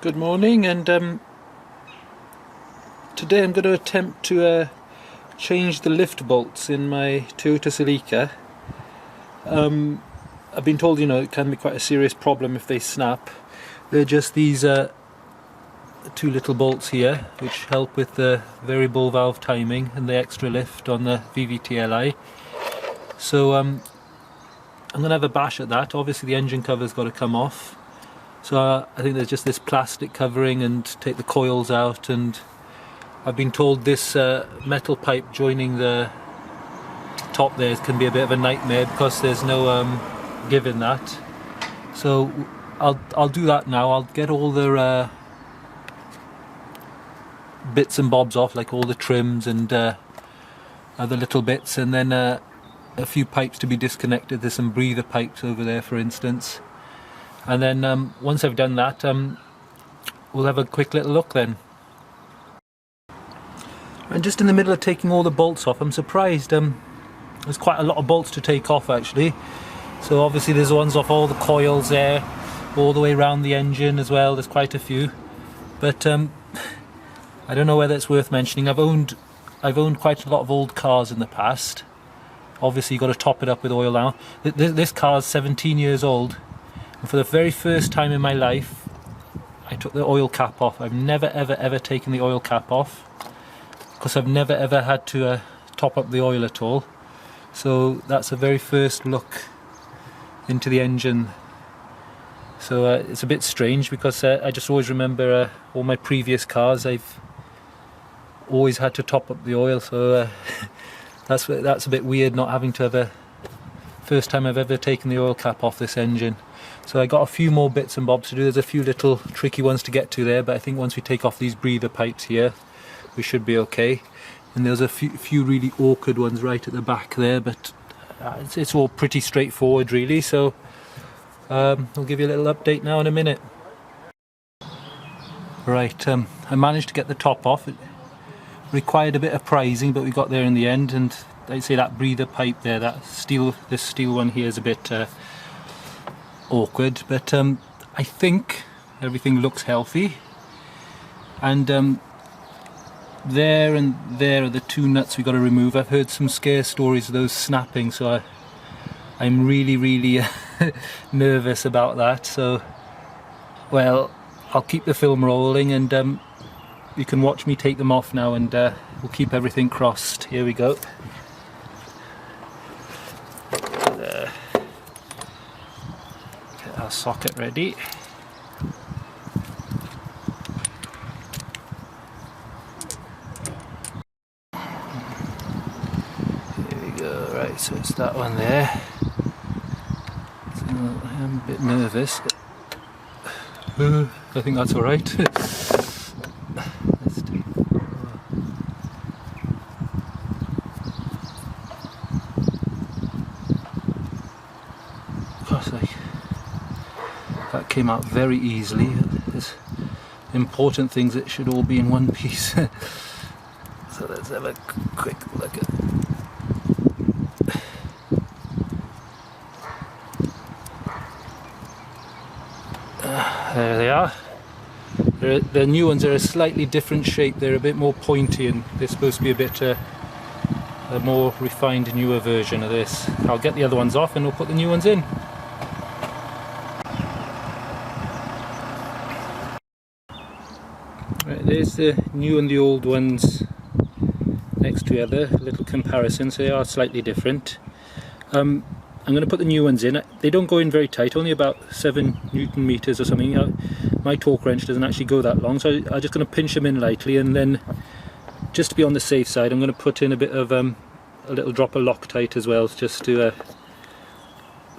Good morning, and today I'm going to attempt to change the lift bolts in my Toyota Celica. I've been told, it can be quite a serious problem if they snap. They're just these two little bolts here, which help with the variable valve timing and the extra lift on the vvtli. So I'm going to have a bash at that. Obviously the engine cover's got to come off. So I think there's just this plastic covering, and take the coils out, and I've been told this metal pipe joining the top there can be a bit of a nightmare because there's no give in that. So I'll do that now. I'll get all the bits and bobs off, like all the trims and other little bits, and then a few pipes to be disconnected. There's some breather pipes over there, for instance. And then once I've done that, we'll have a quick little look then. And just in the middle of taking all the bolts off, I'm surprised. There's quite a lot of bolts to take off actually. So obviously there's ones off all the coils there, all the way around the engine as well. There's quite a few. But I don't know whether it's worth mentioning. I've owned quite a lot of old cars in the past. Obviously you've got to top it up with oil now. This car's 17 years old. And for the very first time in my life, I took the oil cap off. I've never ever taken the oil cap off, because I've never ever had to top up the oil at all. So that's the very first look into the engine. So it's a bit strange, because I just always remember all my previous cars, I've always had to top up the oil. So that's a bit weird, not having to have a first time I've ever taken the oil cap off this engine. So I got a few more bits and bobs to do. There's a few little tricky ones to get to there, but I think once we take off these breather pipes here, we should be okay. And there's a few really awkward ones right at the back there, but it's all pretty straightforward really. So I'll give you a little update now in a minute. Right, I managed to get the top off. It required a bit of prizing, but we got there in the end. And I'd say that breather pipe there, this steel one here is a bit awkward, but I think everything looks healthy. And there and there are the two nuts we got to remove. I've heard some scare stories of those snapping, so I'm really nervous about that. So, well, I'll keep the film rolling, and you can watch me take them off now, and we'll keep everything crossed. Here we go. Get our socket ready. Right, so it's that one there. So I'm a bit nervous. I think that's alright. That came out very easily. There's important things that should all be in one piece. So let's have a quick look at. There they are. The new ones are a slightly different shape. They're a bit more pointy, and they're supposed to be a bit a more refined, newer version of this. I'll get the other ones off and we'll put the new ones in. Right, there's the new and the old ones next to each other. A little comparison, so they are slightly different. I'm going to put the new ones in. They don't go in very tight, only about 7 Newton meters or something. My torque wrench doesn't actually go that long, so I'm just going to pinch them in lightly, and then just to be on the safe side, I'm going to put in a bit of a little drop of Loctite as well, just to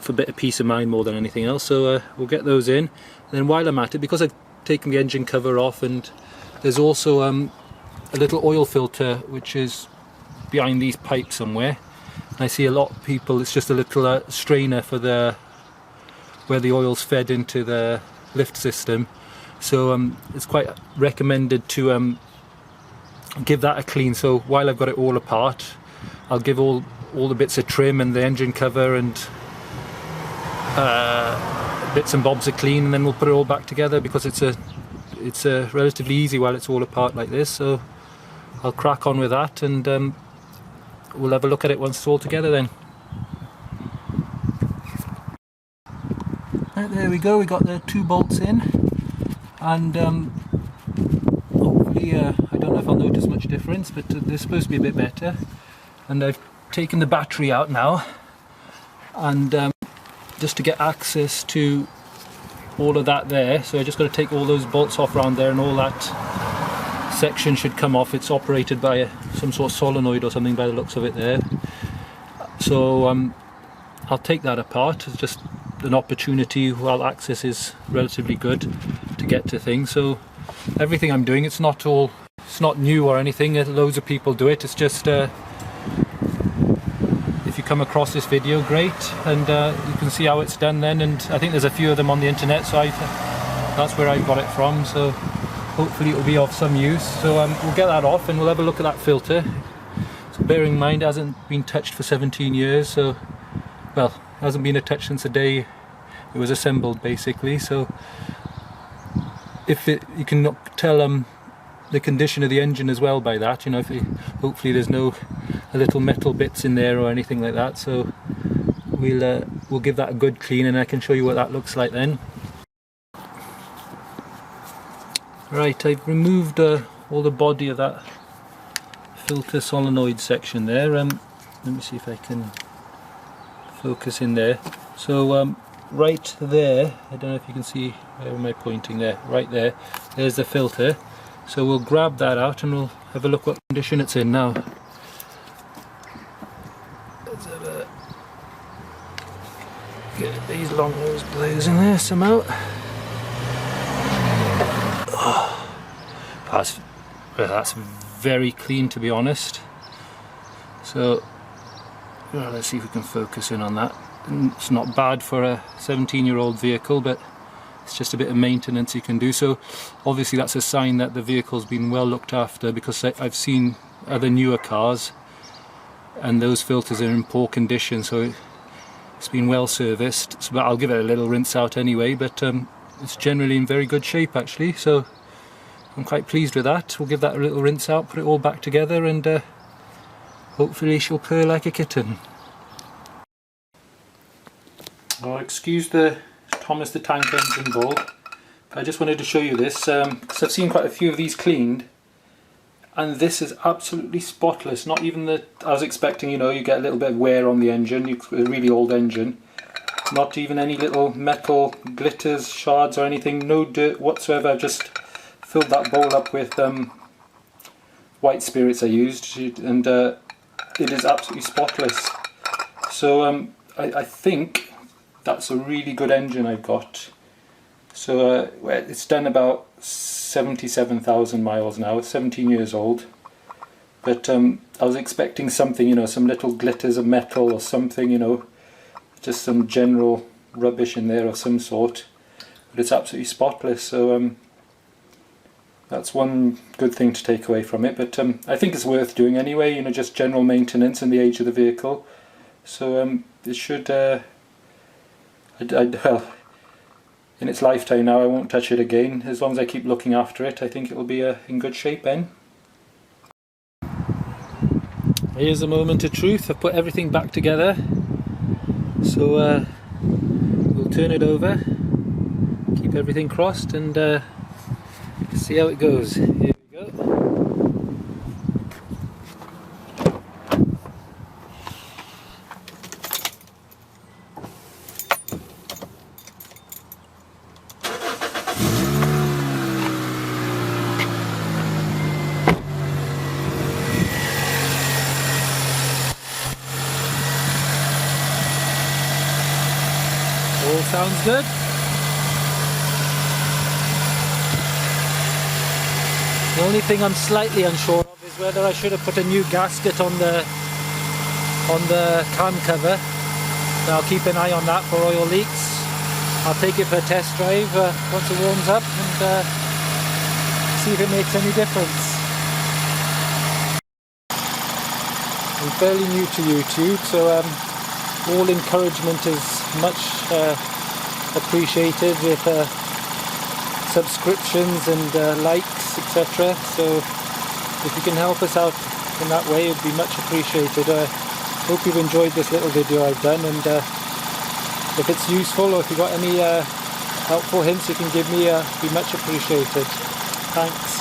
for a bit of peace of mind more than anything else. So we'll get those in. And then while I'm at it, because I've taken the engine cover off, and there's also a little oil filter which is behind these pipes somewhere. I see a lot of people, it's just a little strainer for where the oil's fed into the lift system. So it's quite recommended to give that a clean. So while I've got it all apart, I'll give all the bits of trim and the engine cover and bits and bobs a clean, and then we'll put it all back together, because it's it's relatively easy while it's all apart like this, so I'll crack on with that, and we'll have a look at it once it's all together then. Right, there we go, we got the 2 bolts in, and hopefully I don't know if I'll notice much difference, but they're supposed to be a bit better. And I've taken the battery out now, and just to get access to all of that there, so I just got to take all those bolts off around there, and all that section should come off. It's operated by some sort of solenoid or something by the looks of it there. So I'll take that apart. It's just an opportunity while access is relatively good to get to things. So everything I'm doing, it's not new or anything. Loads of people do it. It's just if you come across this video, great, and you can see how it's done then, and I think there's a few of them on the internet, so that's where I got it from, so hopefully it will be of some use. So we'll get that off and we'll have a look at that filter. So bearing in mind it hasn't been touched for 17 years, so, well, it hasn't been touched since the day it was assembled basically, so you can tell the condition of the engine as well by that, you know, hopefully there's no little metal bits in there or anything like that. So we'll give that a good clean, and I can show you what that looks like then. Right, I've removed all the body of that filter solenoid section there. Let me see if I can focus in there. So right there, I don't know if you can see, where am I pointing there? Right there, there's the filter. So we'll grab that out and we'll have a look what condition it's in now. Let's have a get these long nose blades in there somehow. Oh, that's very clean, to be honest. So well, let's see if we can focus in on that. It's not bad for a 17-year-old vehicle, but it's just a bit of maintenance you can do. So obviously that's a sign that the vehicle's been well looked after, because I've seen other newer cars and those filters are in poor condition, so it's been well serviced. So, but I'll give it a little rinse out anyway, but it's generally in very good shape actually, so I'm quite pleased with that. We'll give that a little rinse out, put it all back together, and hopefully she'll purr like a kitten. Oh, excuse the Thomas the Tank Engine ball. I just wanted to show you this because I've seen quite a few of these cleaned, and this is absolutely spotless. Not even the, I was expecting, you know, you get a little bit of wear on the engine, a really old engine. Not even any little metal glitters, shards or anything, no dirt whatsoever. I've just filled that bowl up with white spirits I used, and it is absolutely spotless. So I think that's a really good engine I've got. So it's done about 77,000 miles now. It's 17 years old, but I was expecting something, you know, some little glitters of metal or something, you know, just some general rubbish in there of some sort, but it's absolutely spotless. So that's one good thing to take away from it, but I think it's worth doing anyway, you know, just general maintenance in the age of the vehicle. So it should well, in its lifetime now, I won't touch it again. As long as I keep looking after it, I think it will be in good shape then. Here's the moment of truth. I've put everything back together. So we'll turn it over, keep everything crossed, and see how it goes. Here we go. All sounds good. The only thing I'm slightly unsure of is whether I should have put a new gasket on the cam cover. So I'll keep an eye on that for oil leaks. I'll take it for a test drive once it warms up and see if it makes any difference. I'm fairly new to YouTube, so all encouragement is much appreciated. If subscriptions and likes, etc. So if you can help us out in that way, it would be much appreciated. Hope you've enjoyed this little video I've done, and if it's useful or if you've got any helpful hints you can give me, be much appreciated. Thanks.